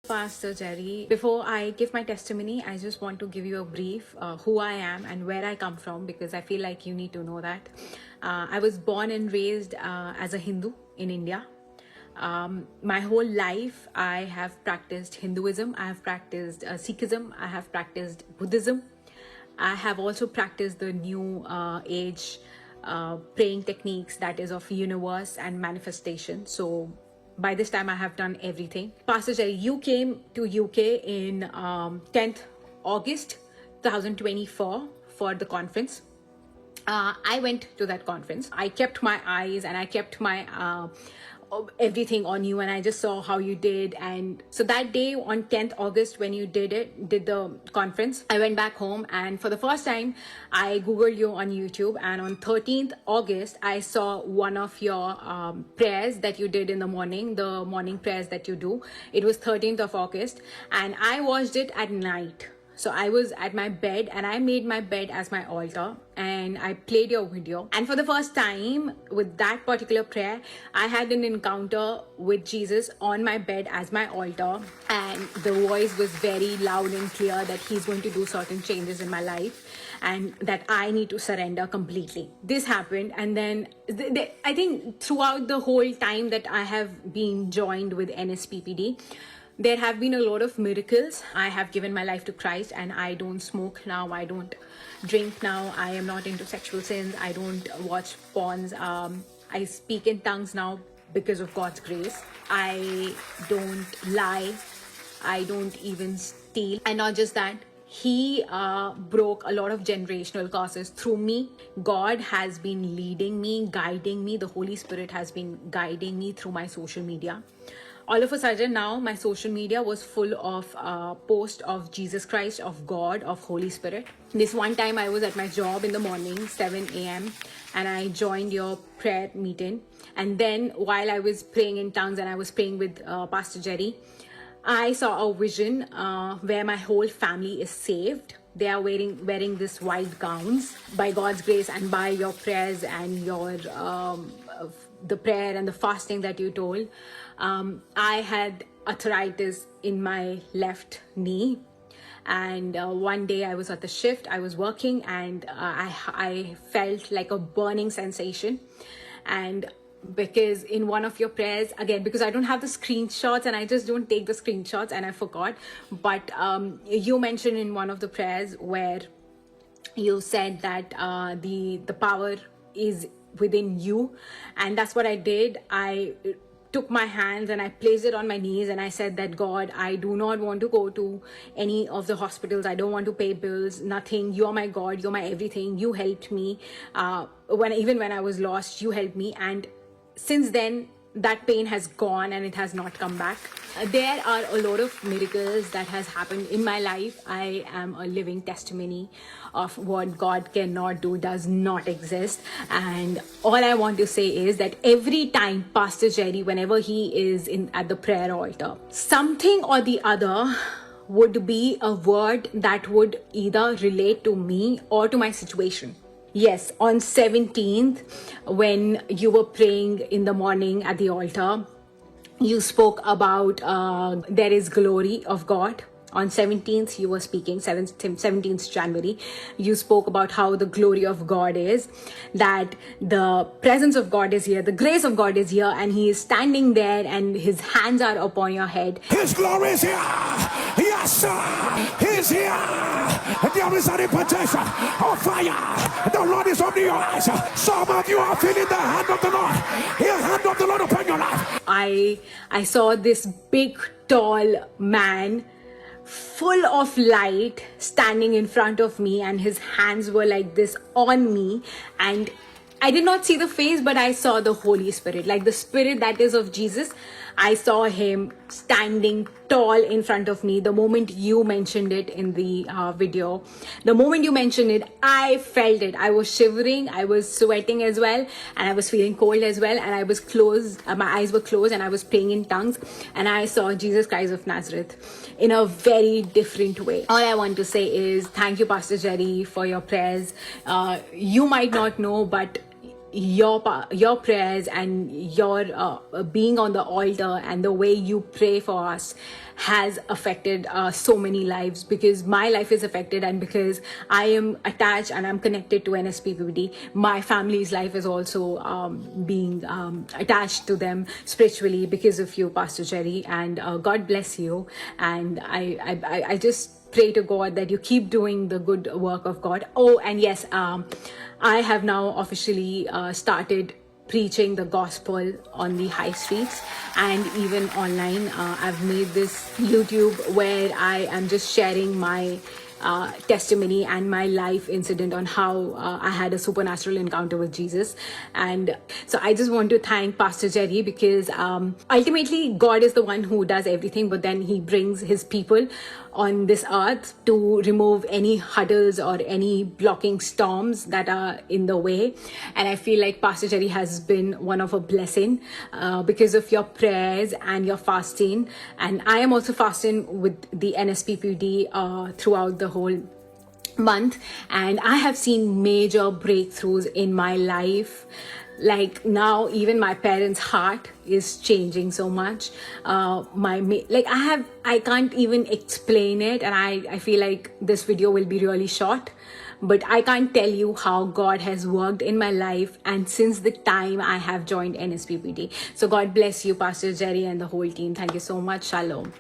Pastor Jerry, before I give my testimony, I just want to give you a brief who I am and where I come from, because I feel like you need to know that. I was born and raised as a Hindu in India. My whole life, I have practiced Hinduism, I have practiced Sikhism, I have practiced Buddhism. I have also practiced the new age praying techniques, that is of universe and manifestation. So by this time I have done everything. Pastor Jerry, you came to UK in 10th August 2024 for the conference. I went to that conference. I kept my eyes and I kept my everything on you, and I just saw how you did. And so that day on 10th August, when you did the conference, I went back home, and for the first time I googled you on YouTube, and on 13th August I saw one of your prayers that you did in the morning prayers that you do. It was 13th of August, and I watched it at night. So I was at my bed and I made my bed as my altar, and I played your video. And for the first time with that particular prayer, I had an encounter with Jesus on my bed as my altar. And the voice was very loud and clear that he's going to do certain changes in my life and that I need to surrender completely. This happened, and then I think throughout the whole time that I have been joined with NSPPD, there have been a lot of miracles. I have given my life to Christ, and I don't smoke now. I don't drink now. I am not into sexual sins. I don't watch porns. I speak in tongues now because of God's grace. I don't lie. I don't even steal. And not just that, he broke a lot of generational curses through me. God has been leading me, guiding me. The Holy Spirit has been guiding me through my social media. All of a sudden now my social media was full of posts of Jesus Christ, of God, of Holy Spirit. This one time I was at my job in the morning, 7 a.m. and I joined your prayer meeting. And then while I was praying in tongues and I was praying with Pastor Jerry, I saw a vision where my whole family is saved. They are wearing this white gowns by God's grace and by your prayers and your the prayer and the fasting that you told. I had arthritis in my left knee, and one day I was at the shift, I was working, and I felt like a burning sensation. And because in one of your prayers, again, because I don't have the screenshots and I just don't take the screenshots and I forgot, but you mentioned in one of the prayers where you said that the power is within you, and that's what I did. I took my hands and I placed it on my knees and I said that, God, I do not want to go to any of the hospitals. I don't want to pay bills, nothing. You're my God, you're my everything. You helped me even when I was lost, you helped me. And since then that pain has gone and it has not come back. There are a lot of miracles that has happened in my life. I am a living testimony of what God cannot do, does not exist. And all I want to say is that every time Pastor Jerry, whenever he is at the prayer altar, something or the other would be a word that would either relate to me or to my situation. Yes, on 17th, when you were praying in the morning at the altar, you spoke about there is glory of God. On 17th, you were speaking, 17th January, you spoke about how the glory of God is, that the presence of God is here, the grace of God is here, and he is standing there and his hands are upon your head. His glory is here. Yes, sir. He's here. There is an impartation of fire. The Lord is opening your eyes. Some of you are feeling the hand of the Lord. The hand of the Lord upon your life. I saw this big, tall man full of light standing in front of me, and his hands were like this on me, and I did not see the face, but I saw the Holy Spirit, like the spirit that is of Jesus. I saw him standing tall in front of me. The moment you mentioned it in the video, the moment you mentioned it, I felt it. I was shivering, I was sweating as well, and I was feeling cold as well, and I was closed, my eyes were closed, and I was praying in tongues, and I saw Jesus Christ of Nazareth in a very different way. All I want to say is thank you, Pastor Jerry, for your prayers. You might not know, but your prayers and your being on the altar and the way you pray for us has affected so many lives, because my life is affected, and because I am attached and I'm connected to NSPPD, my family's life is also being attached to them spiritually because of you, Pastor Jerry, and God bless you. And I just pray to God that you keep doing the good work of God. Oh, and yes, I have now officially started preaching the gospel on the high streets and even online. I've made this YouTube where I am just sharing my testimony and my life incident on how I had a supernatural encounter with Jesus. And so I just want to thank Pastor Jerry, because ultimately God is the one who does everything, but then he brings his people on this earth to remove any hurdles or any blocking storms that are in the way. And I feel like Pastor Jerry has been one of a blessing because of your prayers and your fasting. And I am also fasting with the NSPPD throughout the whole month, and I have seen major breakthroughs in my life. Like now, even my parents' heart is changing so much. I can't even explain it, and I feel like this video will be really short, but I can't tell you how God has worked in my life and since the time I have joined NSPPD. So God bless you, Pastor Jerry, and the whole team. Thank you so much. Shalom.